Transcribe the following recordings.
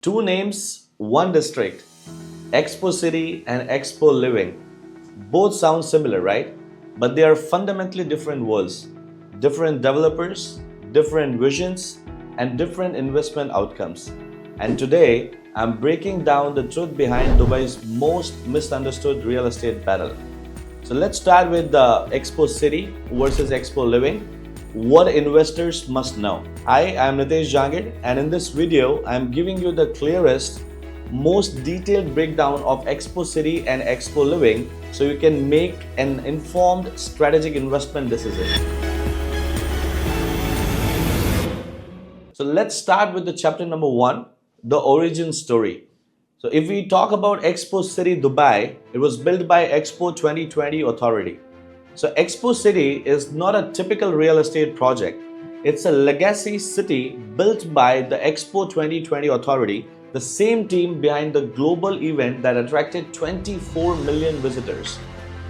Two names, one district. Expo City and Expo Living. Both sound similar, right? But they are fundamentally different worlds. Different developers, different visions, and different investment outcomes. And today, I'm breaking down the truth behind Dubai's most misunderstood real estate battle. So let's start with the Expo City versus Expo Living. What investors must know. Hi, I'm Nitesh Jangid, and in this video, I'm giving you the clearest, most detailed breakdown of Expo City and Expo Living so you can make an informed strategic investment decision. So let's start with the chapter number 1, the origin story. So if we talk about Expo City Dubai, it was built by Expo 2020 Authority. So Expo City is not a typical real estate project. It's a legacy city built by the Expo 2020 Authority, the same team behind the global event that attracted 24 million visitors.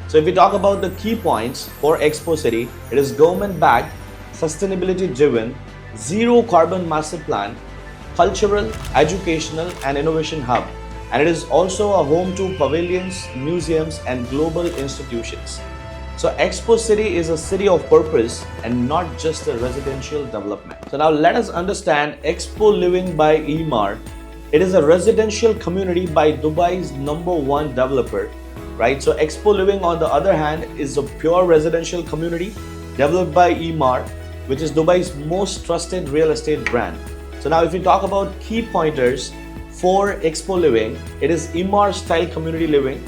So if we talk about the key points for Expo City, it is government-backed, sustainability-driven, zero carbon master plan, cultural, educational and innovation hub. And it is also a home to pavilions, museums and global institutions. So Expo City is a city of purpose and not just a residential development. So now let us understand Expo Living by Emaar. It is a residential community by Dubai's #1 developer, right? So Expo Living on the other hand is a pure residential community developed by Emaar, which is Dubai's most trusted real estate brand. So now if we talk about key pointers for Expo Living, it is Emaar style community living,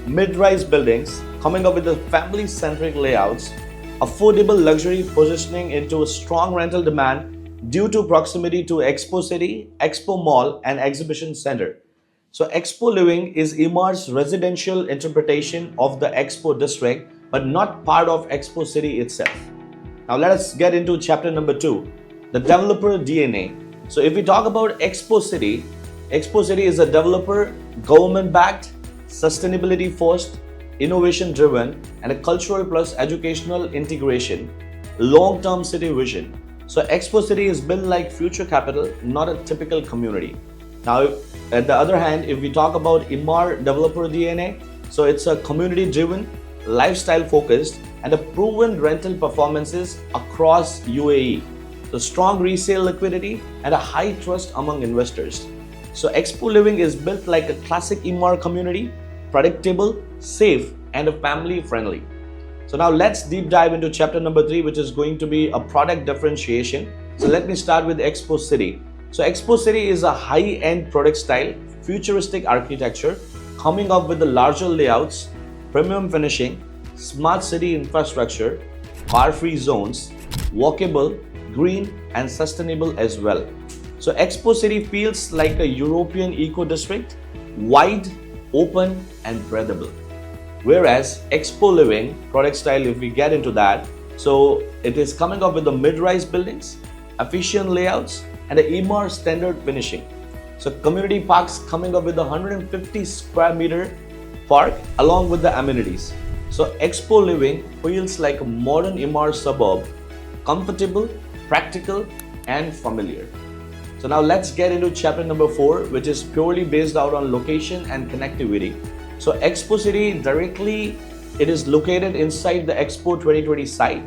mid-rise buildings, coming up with the family-centric layouts, affordable luxury positioning into a strong rental demand due to proximity to Expo City, Expo Mall and Exhibition Center. So Expo Living is Emaar's residential interpretation of the Expo district, but not part of Expo City itself. Now let us get into chapter number 2, the developer DNA. So if we talk about Expo City is a developer, government-backed, sustainability first, innovation driven and a cultural plus educational integration, long-term city vision. So Expo City is built like future capital, not a typical community. Now at the other hand, if we talk about Emaar developer DNA, so it's a community driven, lifestyle focused and a proven rental performances across UAE. So strong resale liquidity and a high trust among investors. So Expo Living is built like a classic Emaar community, predictable, safe and family friendly. So now let's deep dive into chapter number 3, which is going to be a product differentiation. So let me start with Expo City. So Expo City is a high-end product style, futuristic architecture, coming up with the larger layouts, premium finishing, smart city infrastructure, car-free zones, walkable, green and sustainable as well. So Expo City feels like a European eco-district, wide, open and breathable. Whereas Expo Living product style, if we get into that, so it is coming up with the mid-rise buildings, efficient layouts and the Emaar standard finishing. So community parks coming up with a 150 square meter park along with the amenities. So Expo Living feels like a modern Emaar suburb, comfortable, practical and familiar. So now let's get into chapter number 4, which is purely based out on location and connectivity. So Expo City directly, it is located inside the Expo 2020 site,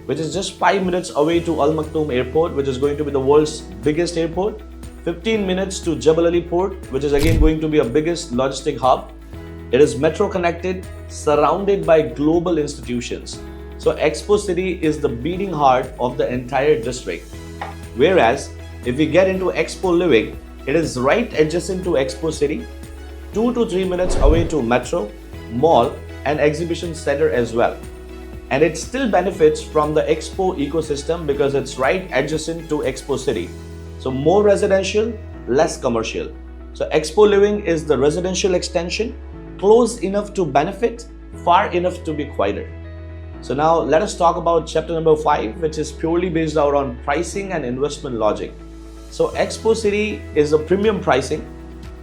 which is just 5 minutes away to Maktoum Airport, which is going to be the world's biggest airport. 15 minutes to Jebel Ali Port, which is again going to be a biggest logistic hub. It is metro connected, surrounded by global institutions. So Expo City is the beating heart of the entire district. Whereas if we get into Expo Living, it is right adjacent to Expo City, 2 to 3 minutes away to Metro, Mall and Exhibition Center as well. And it still benefits from the Expo ecosystem because it's right adjacent to Expo City. So more residential, less commercial. So Expo Living is the residential extension, close enough to benefit, far enough to be quieter. So now let us talk about chapter number 5, which is purely based out on pricing and investment logic. So Expo City is a premium pricing,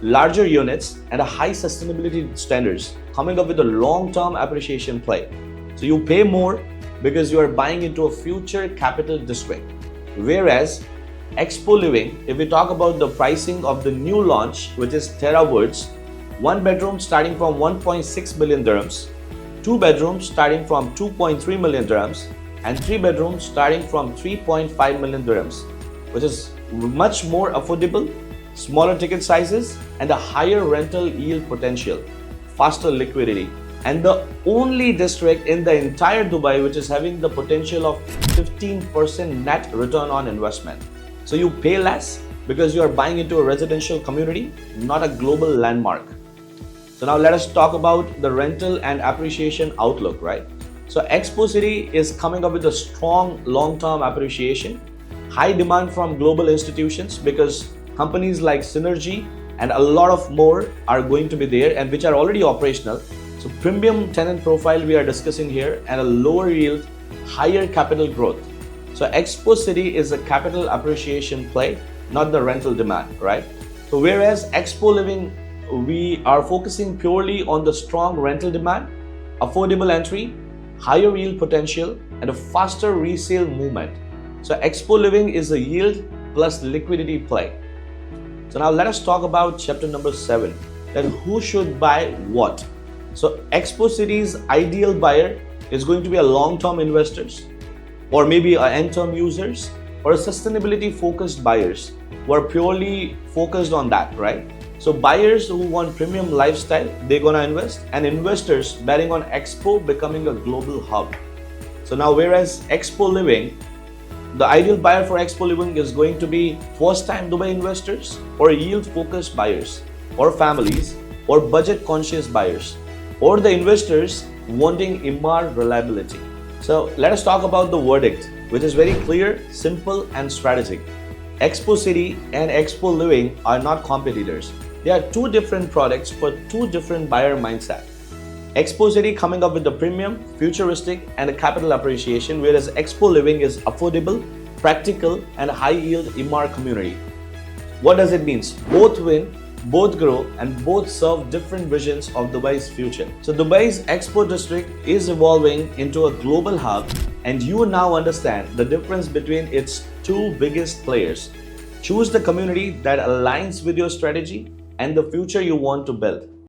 larger units and a high sustainability standards, coming up with a long-term appreciation play. So you pay more because you are buying into a future capital district. Whereas Expo Living, if we talk about the pricing of the new launch, which is Terra Woods, one bedroom starting from 1.6 million dirhams, two bedrooms starting from 2.3 million dirhams, and three bedrooms starting from 3.5 million dirhams, which is much more affordable, smaller ticket sizes, and a higher rental yield potential, faster liquidity, and the only district in the entire Dubai which is having the potential of 15% net return on investment. So you pay less because you are buying into a residential community, not a global landmark. So now let us talk about the rental and appreciation outlook, right? So Expo City is coming up with a strong long-term appreciation, high demand from global institutions because companies like Synergy and a lot of more are going to be there and which are already operational. So premium tenant profile we are discussing here and a lower yield, higher capital growth. So Expo City is a capital appreciation play, not the rental demand, right? So whereas Expo Living, we are focusing purely on the strong rental demand, affordable entry, higher yield potential, and a faster resale movement. So Expo Living is a yield plus liquidity play. So now let us talk about chapter number 7, that who should buy what. So Expo City's ideal buyer is going to be a long-term investors, or maybe a end-term users, or a sustainability focused buyers who are purely focused on that, right? So buyers who want premium lifestyle, they're gonna invest, and investors betting on Expo becoming a global hub. So now whereas Expo Living, the ideal buyer for Expo Living is going to be first-time Dubai investors, or yield-focused buyers, or families, or budget-conscious buyers, or the investors wanting Imar reliability. So let us talk about the verdict, which is very clear, simple, and strategic. Expo City and Expo Living are not competitors. They are two different products for two different buyer mindset. Expo City coming up with the premium, futuristic, and a capital appreciation, whereas Expo Living is affordable, practical, and high yield Imar community. What does it mean? Both win, both grow, and both serve different visions of Dubai's future. So Dubai's Expo district is evolving into a global hub, and you now understand the difference between its two biggest players. Choose the community that aligns with your strategy and the future you want to build.